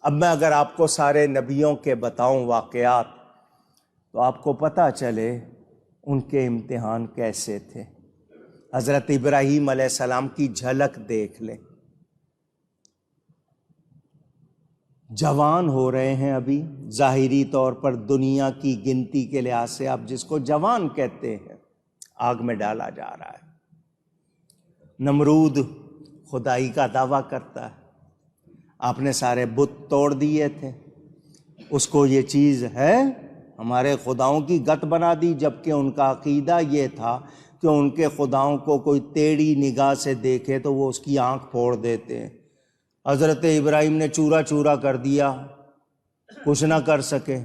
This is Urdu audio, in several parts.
اب میں اگر آپ کو سارے نبیوں کے بتاؤں واقعات تو آپ کو پتہ چلے ان کے امتحان کیسے تھے۔ حضرت ابراہیم علیہ السلام کی جھلک دیکھ لیں۔ جوان ہو رہے ہیں ابھی، ظاہری طور پر دنیا کی گنتی کے لحاظ سے آپ جس کو جوان کہتے ہیں، آگ میں ڈالا جا رہا ہے۔ نمرود خدائی کا دعویٰ کرتا ہے، آپ نے سارے بت توڑ دیے تھے، اس کو یہ چیز ہے، ہمارے خداؤں کی گت بنا دی، جبکہ ان کا عقیدہ یہ تھا کہ ان کے خداؤں کو کوئی ٹیڑھی نگاہ سے دیکھے تو وہ اس کی آنکھ پھوڑ دیتے ہیں۔ حضرت ابراہیم نے چورا چورا کر دیا، کچھ نہ کر سکے،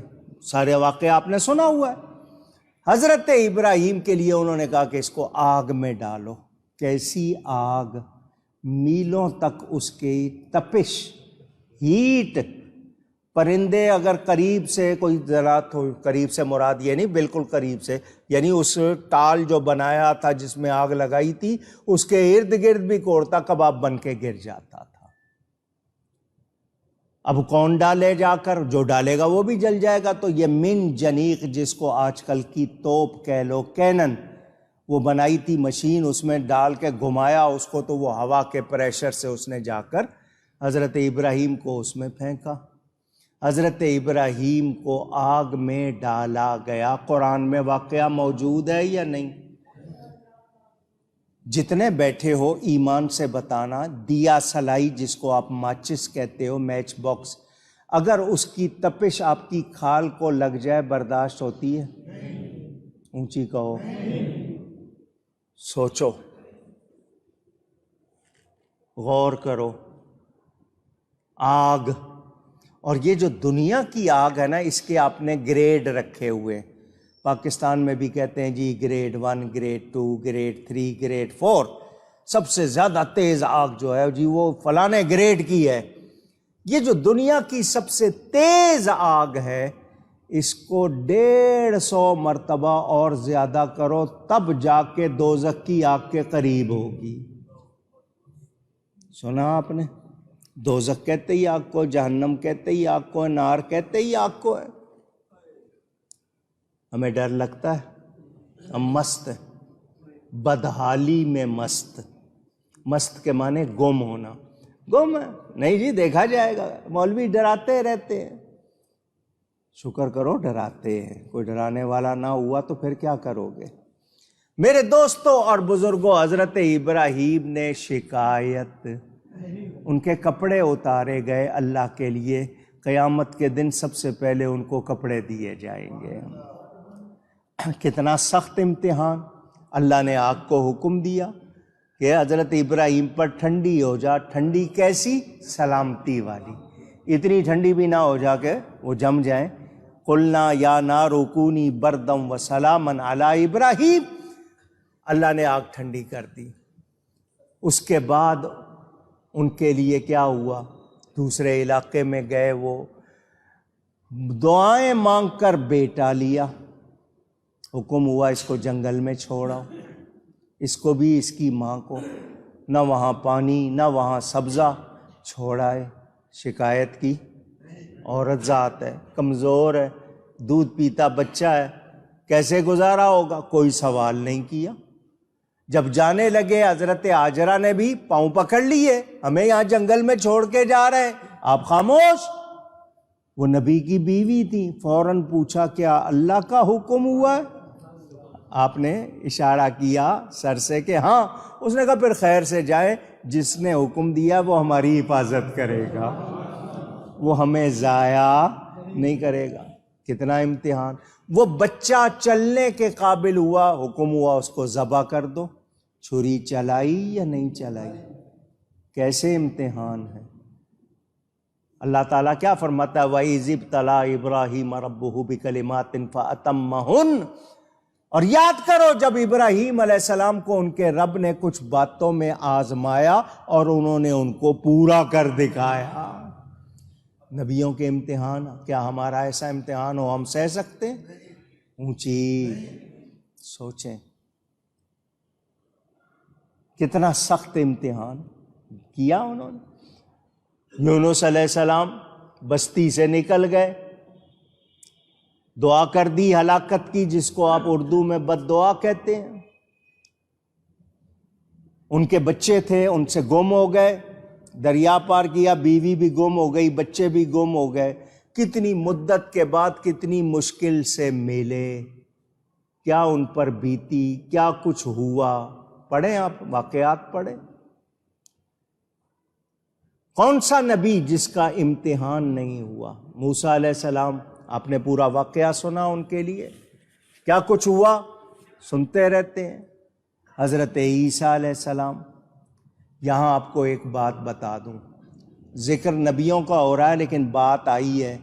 سارے واقعہ آپ نے سنا ہوا ہے۔ حضرت ابراہیم کے لیے انہوں نے کہا کہ اس کو آگ میں ڈالو۔ کیسی آگ؟ میلوں تک اس کی تپش، ہیٹ۔ پرندے اگر قریب سے کوئی ذرا قریب سے مراد یہ نہیں بالکل قریب سے، یعنی اس ٹال جو بنایا تھا جس میں آگ لگائی تھی اس کے ارد گرد بھی کوڑتا کباب بن کے گر جاتا تھا۔ اب کون ڈالے جا کر؟ جو ڈالے گا وہ بھی جل جائے گا۔ تو یہ من جنیق، جس کو آج کل کی توپ کہہ لو، کینن، وہ بنائی تھی مشین، اس میں ڈال کے گھمایا اس کو تو وہ ہوا کے پریشر سے اس نے جا کر حضرت ابراہیم کو اس میں پھینکا۔ حضرت ابراہیم کو آگ میں ڈالا گیا۔ قرآن میں واقعہ موجود ہے یا نہیں؟ جتنے بیٹھے ہو ایمان سے بتانا، دیا سلائی جس کو آپ ماچس کہتے ہو، میچ باکس، اگر اس کی تپش آپ کی کھال کو لگ جائے برداشت ہوتی ہے؟ اونچی کہو، سوچو، غور کرو۔ آگ، اور یہ جو دنیا کی آگ ہے نا، اس کے آپ نے گریڈ رکھے ہوئے۔ پاکستان میں بھی کہتے ہیں جی گریڈ 1، گریڈ 2، گریڈ 3، گریڈ 4۔ سب سے زیادہ تیز آگ جو ہے جی وہ فلانے گریڈ کی ہے۔ یہ جو دنیا کی سب سے تیز آگ ہے، اس کو 150 مرتبہ اور زیادہ کرو تب جا کے دوزخ کی آگ کے قریب ہوگی۔ سنا آپ نے؟ دوزخ کہتے ہی آگ کو، جہنم کہتے ہی آگ کو ہے، نار کہتے ہی آگ کو ہے۔ ہمیں ڈر لگتا ہے، ہم مست ہیں، بدحالی میں مست۔ مست کے معنی گم ہونا۔ گم ہے نہیں جی، دیکھا جائے گا، مولوی ڈراتے رہتے ہیں۔ شکر کرو ڈراتے ہیں، کوئی ڈرانے والا نہ ہوا تو پھر کیا کرو گے؟ میرے دوستوں اور بزرگوں، حضرت ابراہیم نے شکایت، ان کے کپڑے اتارے گئے اللہ کے لیے۔ قیامت کے دن سب سے پہلے ان کو کپڑے دیے جائیں گے۔ کتنا سخت امتحان! اللہ نے آگ کو حکم دیا کہ حضرت ابراہیم پر ٹھنڈی ہو جا۔ ٹھنڈی کیسی؟ سلامتی والی، اتنی ٹھنڈی بھی نہ ہو جا کہ وہ جم جائیں۔ قلنا یا نار کونی بردم وسلاما علی ابراہیم، اللہ نے آگ ٹھنڈی کر دی۔ اس کے بعد ان کے لیے کیا ہوا؟ دوسرے علاقے میں گئے، وہ دعائیں مانگ کر بیٹا لیا۔ حکم ہوا اس کو جنگل میں چھوڑو، اس کو بھی اس کی ماں کو، نہ وہاں پانی نہ وہاں سبزہ، چھوڑائے۔ شکایت کی، عورت ذات ہے، کمزور ہے، دودھ پیتا بچہ ہے، کیسے گزارا ہوگا؟ کوئی سوال نہیں کیا۔ جب جانے لگے حضرت ہاجرہ نے بھی پاؤں پکڑ لیے، ہمیں یہاں جنگل میں چھوڑ کے جا رہے ہیں، آپ خاموش۔ وہ نبی کی بیوی تھی، فوراً پوچھا کیا اللہ کا حکم ہوا ہے؟ آپ نے اشارہ کیا سر سے کہ ہاں۔ اس نے کہا پھر خیر سے جائیں، جس نے حکم دیا وہ ہماری حفاظت کرے گا، وہ ہمیں ضائع نہیں کرے گا۔ کتنا امتحان! وہ بچہ چلنے کے قابل ہوا، حکم ہوا اس کو ذبح کر دو۔ چھری چلائی یا نہیں چلائی؟ کیسے امتحان ہے! اللہ تعالیٰ کیا فرماتا ہے؟ وَإِذِ ابْتَلَىٰ إِبْرَاهِيمَ رَبُّهُ بِكَلِمَاتٍ فَأَتَمَّهُنَّ، اور یاد کرو جب ابراہیم علیہ السلام کو ان کے رب نے کچھ باتوں میں آزمایا اور انہوں نے ان کو پورا کر دکھایا۔ نبیوں کے امتحان، کیا ہمارا ایسا امتحان ہو ہم سہ سکتے ہیں؟ اونچی سوچیں، کتنا سخت امتحان کیا انہوں نے۔ یونس علیہ السلام بستی سے نکل گئے، دعا کر دی ہلاکت کی، جس کو آپ اردو میں بد دعا کہتے ہیں۔ ان کے بچے تھے، ان سے گم ہو گئے، دریا پار کیا، بیوی بھی گم ہو گئی، بچے بھی گم ہو گئے۔ کتنی مدت کے بعد کتنی مشکل سے ملے، کیا ان پر بیتی، کیا کچھ ہوا، پڑھیں آپ واقعات پڑھیں۔ کون سا نبی جس کا امتحان نہیں ہوا؟ موسیٰ علیہ السلام، آپ نے پورا واقعہ سنا ان کے لیے، کیا کچھ ہوا سنتے رہتے ہیں۔ حضرت عیسیٰ علیہ السلام، یہاں آپ کو ایک بات بتا دوں، ذکر نبیوں کا ہو رہا ہے لیکن بات آئی ہے،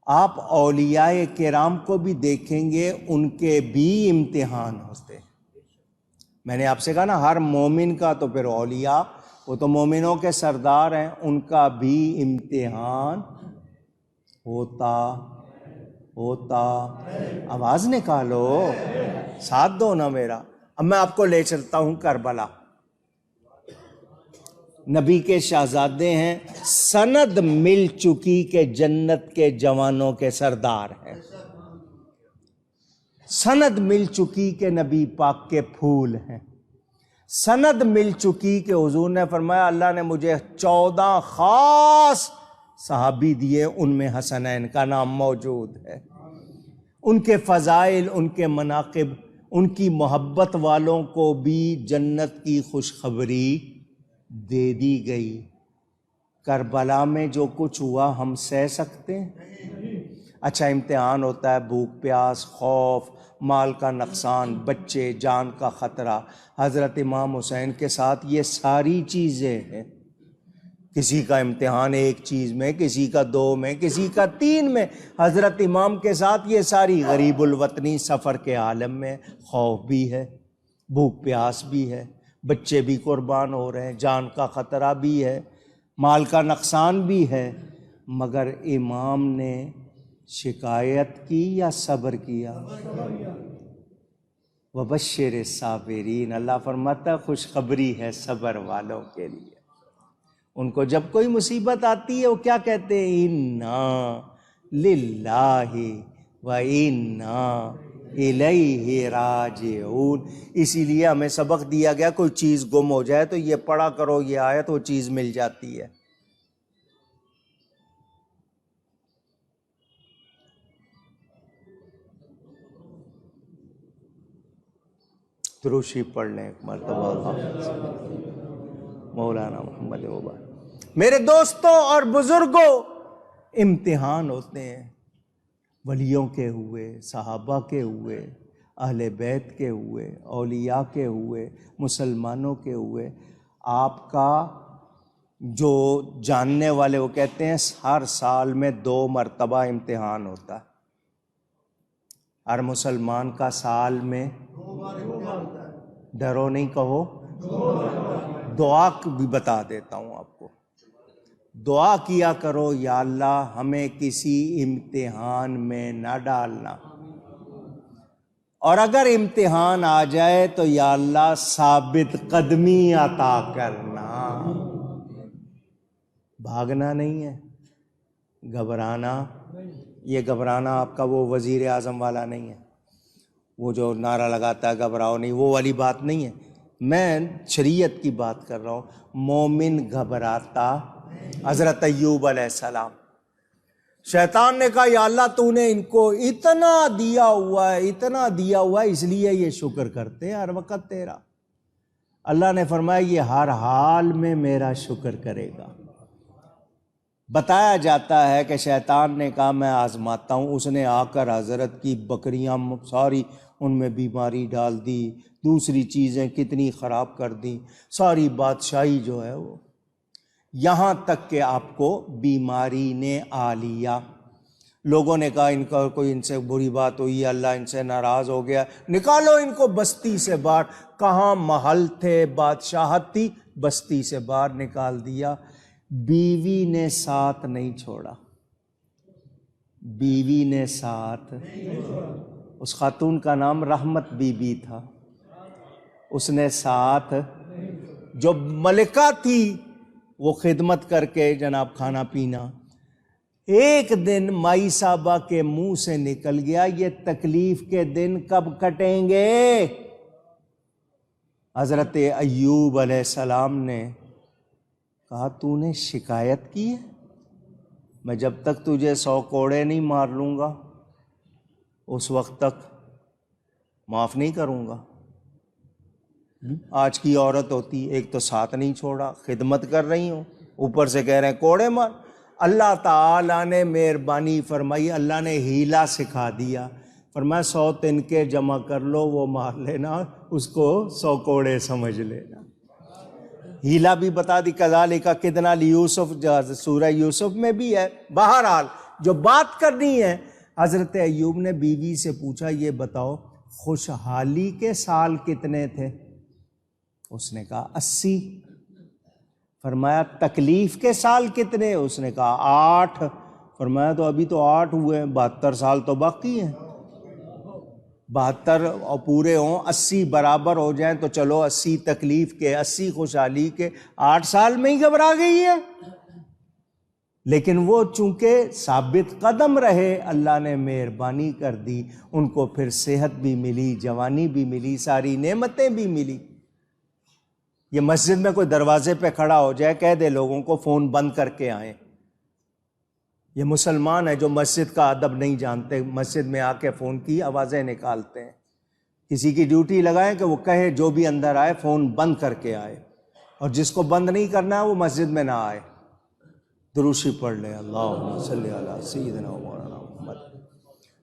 آپ اولیاء کرام کو بھی دیکھیں گے، ان کے بھی امتحان ہوتے ہیں۔ میں نے آپ سے کہا نا، ہر مومن کا، تو پھر اولیاء وہ تو مومنوں کے سردار ہیں، ان کا بھی امتحان ہوتا۔ آواز نکالو، ساتھ دو نا میرا۔ اب میں آپ کو لے چلتا ہوں کربلا۔ نبی کے شہزادے ہیں، سند مل چکی کہ جنت کے جوانوں کے سردار ہیں، سند مل چکی کہ نبی پاک کے پھول ہیں، سند مل چکی کہ حضور نے فرمایا اللہ نے مجھے 14 خاص صحابی دیے، ان میں حسنین کا نام موجود ہے۔ ان کے فضائل، ان کے مناقب، ان کی محبت والوں کو بھی جنت کی خوشخبری دے دی گئی۔ کربلا میں جو کچھ ہوا ہم سہ سکتے ہیں؟ اچھا، امتحان ہوتا ہے، بھوک پیاس، خوف، مال کا نقصان، بچے، جان کا خطرہ۔ حضرت امام حسین کے ساتھ یہ ساری چیزیں ہیں۔ کسی کا امتحان ایک چیز میں، کسی کا 2 میں، کسی کا 3 میں۔ حضرت امام کے ساتھ یہ ساری غریب الوطنی سفر کے عالم میں، خوف بھی ہے، بھوک پیاس بھی ہے، بچے بھی قربان ہو رہے ہیں، جان کا خطرہ بھی ہے، مال کا نقصان بھی ہے، مگر امام نے شکایت کی یا صبر کیا؟ وبشر الصابرین، اللہ فرماتا ہے خوشخبری ہے صبر والوں کے لیے۔ ان کو جب کوئی مصیبت آتی ہے وہ کیا کہتے ہیں؟ انا للہ و انا الیہ راجعون۔ اسی لیے ہمیں سبق دیا گیا، کوئی چیز گم ہو جائے تو یہ پڑھا کرو یہ آیت، وہ چیز مل جاتی ہے۔ دروشی پڑھ لیں ایک مرتبہ مولانا محمد مبارک۔ میرے دوستوں اور بزرگوں، امتحان ہوتے ہیں، ولیوں کے ہوئے، صحابہ کے ہوئے، اہل بیت کے ہوئے، اولیاء کے ہوئے، مسلمانوں کے ہوئے۔ آپ کا جو جاننے والے وہ کہتے ہیں ہر سال میں 2 مرتبہ امتحان ہوتا ہے۔ ہر مسلمان کا سال میں، ڈرو نہیں کہو، دعا بھی بتا دیتا ہوں آپ کو، دعا کیا کرو یا اللہ ہمیں کسی امتحان میں نہ ڈالنا، اور اگر امتحان آ جائے تو یا اللہ ثابت قدمی عطا کرنا۔ بھاگنا نہیں ہے، گھبرانا، یہ گھبرانا آپ کا وہ وزیر اعظم والا نہیں ہے، وہ جو نعرہ لگاتا ہے گھبراؤ نہیں، وہ والی بات نہیں ہے۔ میں شریعت کی بات کر رہا ہوں۔ مومن گھبراتا، حضرت ایوب علیہ السلام، شیطان نے کہا یا اللہ تو نے ان کو اتنا دیا ہوا ہے، اتنا دیا ہوا ہے، اس لیے یہ شکر کرتے ہیں ہر وقت تیرا۔ اللہ نے فرمایا یہ ہر حال میں میرا شکر کرے گا۔ بتایا جاتا ہے کہ شیطان نے کہا میں آزماتا ہوں، اس نے آ کر حضرت کی بکریاں ساری ان میں بیماری ڈال دی، دوسری چیزیں کتنی خراب کر دیں، ساری بادشاہی جو ہے وہ، یہاں تک کہ آپ کو بیماری نے آ لیا۔ لوگوں نے کہا ان کا کوئی ان سے بری بات ہوئی، اللہ ان سے ناراض ہو گیا، نکالو ان کو بستی سے باہر۔ کہاں محل تھے، بادشاہت تھی، بستی سے باہر نکال دیا۔ بیوی نے ساتھ نہیں چھوڑا، بیوی نے ساتھ، اس خاتون کا نام رحمت بی بی تھا، اس نے ساتھ، جو ملکہ تھی وہ خدمت کر کے جناب کھانا پینا، ایک دن مائی صاحبہ کے منہ سے نکل گیا، یہ تکلیف کے دن کب کٹیں گے؟ حضرت ایوب علیہ السلام نے کہا تو نے شکایت کی ہے، میں جب تک تجھے 100 کوڑے نہیں مار لوں گا اس وقت تک معاف نہیں کروں گا۔ آج کی عورت ہوتی، ایک تو ساتھ نہیں چھوڑا، خدمت کر رہی ہوں، اوپر سے کہہ رہے ہیں کوڑے مار۔ اللہ تعالیٰ نے مہربانی فرمائی، اللہ نے ہیلا سکھا دیا، فرمایا 100 تنکے جمع کر لو، وہ مار لینا، اس کو 100 کوڑے سمجھ لینا۔ ہیلا بھی بتا دی، کذالک کدنا لیوسف، سورہ یوسف میں بھی ہے۔ بہرحال جو بات کرنی ہے، حضرت ایوب نے بیوی سے پوچھا یہ بتاؤ خوشحالی کے سال کتنے تھے؟ اس نے کہا 80۔ فرمایا تکلیف کے سال کتنے؟ اس نے کہا 8۔ فرمایا تو ابھی تو 8 ہوئے، 72 سال تو باقی ہیں۔ 72 اور پورے ہوں، 80 برابر ہو جائیں تو چلو 80 تکلیف کے، 80 خوشحالی کے، 8 سال میں ہی گھبرا گئی ہے۔ لیکن وہ چونکہ ثابت قدم رہے، اللہ نے مہربانی کر دی، ان کو پھر صحت بھی ملی، جوانی بھی ملی، ساری نعمتیں بھی ملی۔ یہ مسجد میں کوئی دروازے پہ کھڑا ہو جائے، کہہ دے لوگوں کو فون بند کر کے آئیں۔ یہ مسلمان ہیں جو مسجد کا ادب نہیں جانتے، مسجد میں آ کے فون کی آوازیں نکالتے ہیں۔ کسی کی ڈیوٹی لگائیں کہ وہ کہے جو بھی اندر آئے فون بند کر کے آئے، اور جس کو بند نہیں کرنا ہے وہ مسجد میں نہ آئے۔ دروشی پڑھ لیں، اللہم صلی علی سیدنا مولانا محمد۔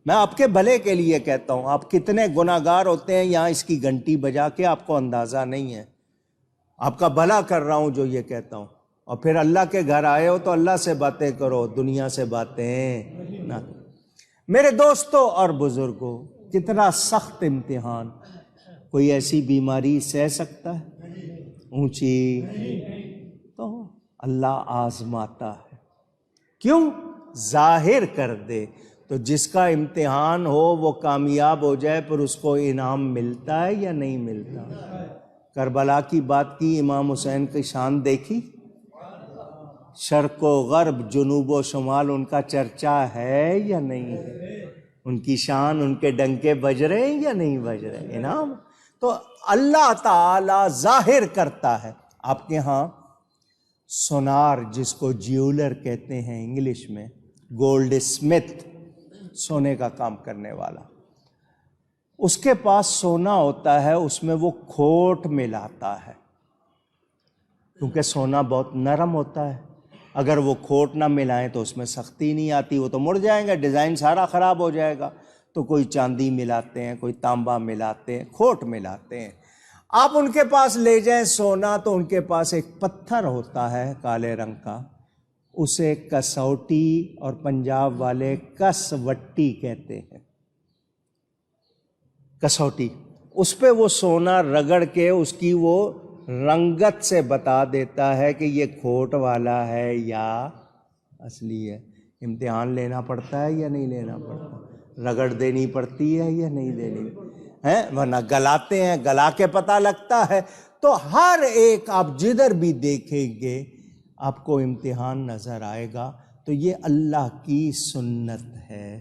میں آپ کے بھلے کے لیے کہتا ہوں، آپ کتنے گناہ گار ہوتے ہیں یہاں اس کی گھنٹی بجا کے، آپ کو اندازہ نہیں ہے۔ آپ کا بھلا کر رہا ہوں جو یہ کہتا ہوں۔ اور پھر اللہ کے گھر آئے ہو تو اللہ سے باتیں کرو، دنیا سے باتیں نہ۔ میرے دوستوں اور بزرگوں، کتنا سخت امتحان! کوئی ایسی بیماری سہ سکتا ہے اونچی؟ تو اللہ آزماتا ہے، کیوں؟ ظاہر کر دے۔ تو جس کا امتحان ہو وہ کامیاب ہو جائے، پھر اس کو انعام ملتا ہے یا نہیں ملتا؟ کربلا کی بات کی، امام حسین کی شان دیکھی، شرق و غرب، جنوب و شمال ان کا چرچا ہے یا نہیں ہے؟ ان کی شان، ان کے ڈنکے بج رہے ہیں یا نہیں بج رہے؟ انعام تو اللہ تعالی ظاہر کرتا ہے۔ آپ کے ہاں سونار، جس کو جیولر کہتے ہیں انگلش میں، گولڈ اسمتھ، سونے کا کام کرنے والا، اس کے پاس سونا ہوتا ہے، اس میں وہ کھوٹ ملاتا ہے، کیونکہ سونا بہت نرم ہوتا ہے۔ اگر وہ کھوٹ نہ ملائیں تو اس میں سختی نہیں آتی، وہ تو مڑ جائیں گا، ڈیزائن سارا خراب ہو جائے گا۔ تو کوئی چاندی ملاتے ہیں، کوئی تانبا ملاتے ہیں، کھوٹ ملاتے ہیں۔ آپ ان کے پاس لے جائیں سونا تو ان کے پاس ایک پتھر ہوتا ہے کالے رنگ کا، اسے کسوٹی اور پنجاب والے کسوٹی کہتے ہیں، کسوٹی۔ اس پہ وہ سونا رگڑ کے اس کی وہ رنگت سے بتا دیتا ہے کہ یہ کھوٹ والا ہے یا اصلی ہے۔ امتحان لینا پڑتا ہے یا نہیں لینا پڑتا؟ رگڑ دینی پڑتی ہے یا نہیں دینی ہے؟ ورنہ گلاتے ہیں، گلا کے پتہ لگتا ہے۔ تو ہر ایک آپ جدھر بھی دیکھیں گے آپ کو امتحان نظر آئے گا۔ تو یہ اللہ کی سنت ہے،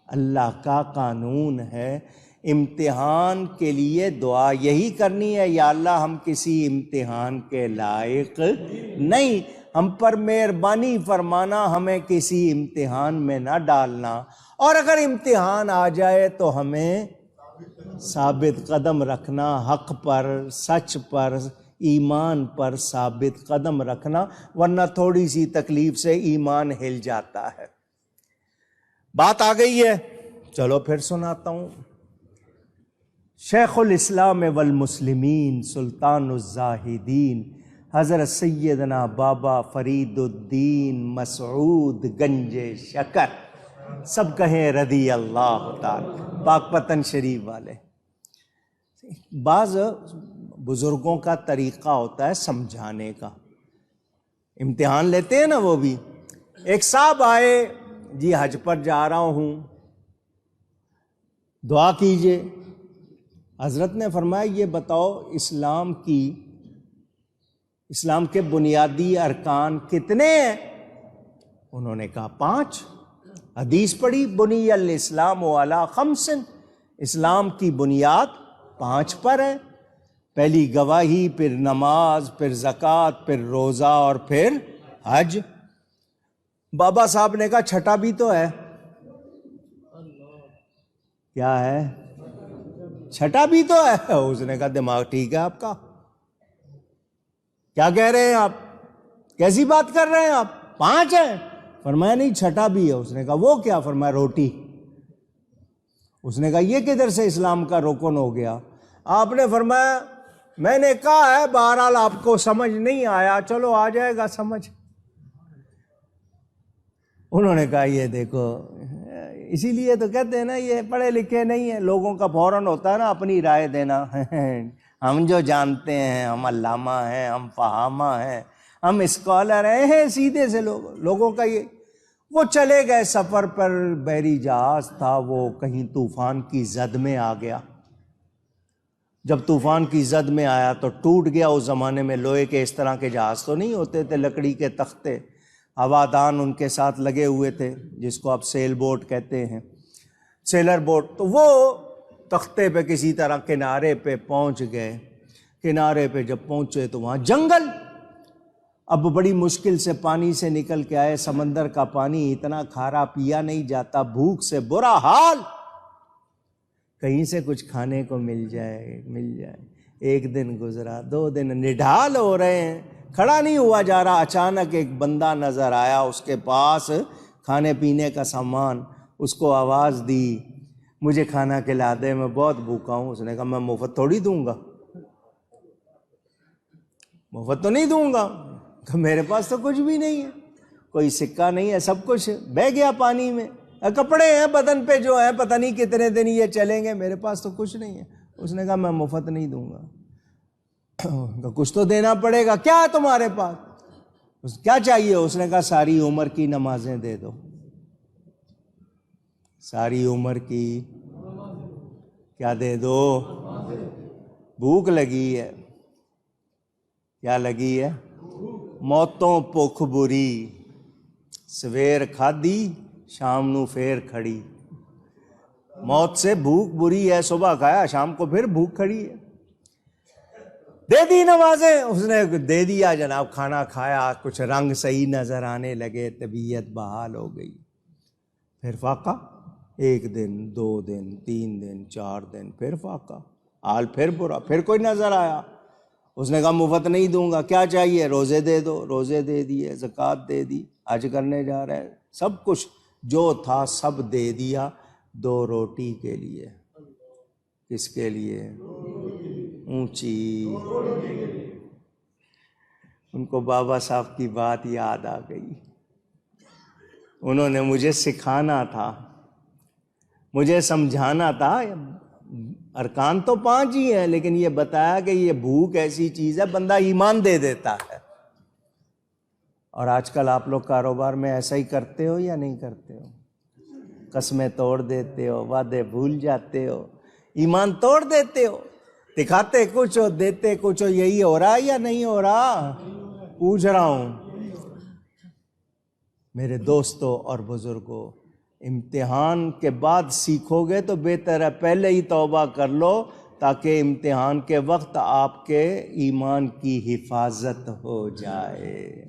اللہ کا قانون ہے۔ امتحان کے لیے دعا یہی کرنی ہے، یا اللہ ہم کسی امتحان کے لائق نہیں، ہم پر مہربانی فرمانا، ہمیں کسی امتحان میں نہ ڈالنا، اور اگر امتحان آ جائے تو ہمیں ثابت قدم رکھنا، حق پر، سچ پر، ایمان پر ثابت قدم رکھنا، ورنہ تھوڑی سی تکلیف سے ایمان ہل جاتا ہے۔ بات آ گئی ہے، چلو پھر سناتا ہوں۔ شیخ الاسلام والمسلمین، سلطان الزاہدین، حضرت سیدنا بابا فرید الدین مسعود گنج شکر، سب کہیں رضی اللہ تعالی، پاک پتن شریف والے۔ بعض بزرگوں کا طریقہ ہوتا ہے سمجھانے کا، امتحان لیتے ہیں نا وہ بھی۔ ایک صاحب آئے، جی حج پر جا رہا ہوں، دعا کیجئے۔ حضرت نے فرمایا یہ بتاؤ اسلام کے بنیادی ارکان کتنے ہیں؟ انہوں نے کہا 5. حدیث پڑھی بنی الاسلام علی 5، اسلام کی بنیاد 5 پر ہے. پہلی گواہی، پھر نماز، پھر زکوٰۃ، پھر روزہ اور پھر حج. بابا صاحب نے کہا 6 بھی تو ہے. کیا ہے؟ 6 بھی تو ہے. اس نے کہا دماغ ٹھیک ہے آپ کا؟ کیا کہہ رہے ہیں آپ؟ کیسی بات کر رہے ہیں آپ؟ 5 ہے. فرمایا نہیں 6 بھی ہے. اس نے کہا وہ کیا؟ فرمایا روٹی. اس نے کہا یہ کدھر سے اسلام کا رکن ہو گیا؟ آپ نے فرمایا میں نے کہا ہے بہرحال آپ کو سمجھ نہیں آیا، چلو آ جائے گا سمجھ. انہوں نے کہا یہ دیکھو، اسی لیے تو کہتے ہیں نا یہ پڑھے لکھے نہیں ہیں. لوگوں کا فوراً ہوتا ہے نا اپنی رائے دینا. ہم جو جانتے ہیں، ہم علامہ ہیں، ہم فہامہ ہیں، ہم اسکالر ہیں. سیدھے سے لوگوں کا یہ. وہ چلے گئے سفر پر، بحری جہاز تھا، وہ کہیں طوفان کی زد میں آ گیا. جب طوفان کی زد میں آیا تو ٹوٹ گیا. اس زمانے میں لوہے کے اس طرح کے جہاز تو نہیں ہوتے تھے، لکڑی کے تختے، ہوادان ان کے ساتھ لگے ہوئے تھے، جس کو آپ سیل بوٹ کہتے ہیں، سیلر بوٹ. تو وہ تختے پہ کسی طرح کنارے پہ پہنچ گئے. کنارے پہ جب پہنچے تو وہاں جنگل. اب بڑی مشکل سے پانی سے نکل کے آئے. سمندر کا پانی اتنا کھارا پیا نہیں جاتا. بھوک سے برا حال. کہیں سے کچھ کھانے کو مل جائے. 1 دن گزرا، 2 دن، نڈھال ہو رہے ہیں، کھڑا نہیں ہوا جا رہا. اچانک ایک بندہ نظر آیا، اس کے پاس کھانے پینے کا سامان. اس کو آواز دی مجھے کھانا کھلا دے، میں بہت بھوکا ہوں. اس نے کہا میں مفت تھوڑی دوں گا، مفت تو نہیں دوں گا. کہ میرے پاس تو کچھ بھی نہیں ہے، کوئی سکہ نہیں ہے، سب کچھ بہہ گیا پانی میں. کپڑے ہیں بدن پہ جو ہیں پتہ نہیں کتنے دن یہ چلیں گے، میرے پاس تو کچھ نہیں ہے. اس نے کہا میں مفت نہیں دوں گا. کچھ تو دینا پڑے گا. کیا ہے تمہارے پاس؟ کیا چاہیے؟ اس نے کہا ساری عمر کی نمازیں دے دو. ساری عمر کی کیا دے دو؟ بھوک لگی ہے. کیا لگی ہے؟ موتوں بھوک بری، سویر کھادی شام نو پھر کھڑی. موت سے بھوک بری ہے، صبح کھایا شام کو پھر بھوک کھڑی ہے. دے دی نمازیں. اس نے دے دیا جناب، کھانا کھایا، کچھ رنگ صحیح نظر آنے لگے، طبیعت بحال ہو گئی. پھر فاقہ. 1 دن، 2 دن، 3 دن، 4 دن، پھر فاقہ، حال پھر برا. پھر کوئی نظر آیا. اس نے کہا مفت نہیں دوں گا. کیا چاہیے؟ روزے دے دو. روزے دے دیے، زکوٰۃ دے دی، حج کرنے جا رہے ہیں، سب کچھ جو تھا سب دے دیا. 2 روٹی کے لیے. کس کے لیے؟ اونچی. ان کو بابا صاحب کی بات یاد آ گئی. انہوں نے مجھے سکھانا تھا، مجھے سمجھانا تھا. ارکان تو 5 ہی ہیں، لیکن یہ بتایا کہ یہ بھوک ایسی چیز ہے بندہ ایمان دے دیتا ہے. اور آج کل آپ لوگ کاروبار میں ایسا ہی کرتے ہو یا نہیں کرتے ہو؟ قسمیں توڑ دیتے ہو، وعدے بھول جاتے ہو، ایمان توڑ دیتے ہو. دکھاتے کچھ ہو، دیتے کچھ ہو. یہی ہو رہا ہے یا نہیں ہو رہا؟ پوچھ رہا ہوں. میرے دوستوں اور بزرگوں، امتحان کے بعد سیکھو گے تو بہتر ہے پہلے ہی توبہ کر لو، تاکہ امتحان کے وقت آپ کے ایمان کی حفاظت ہو جائے.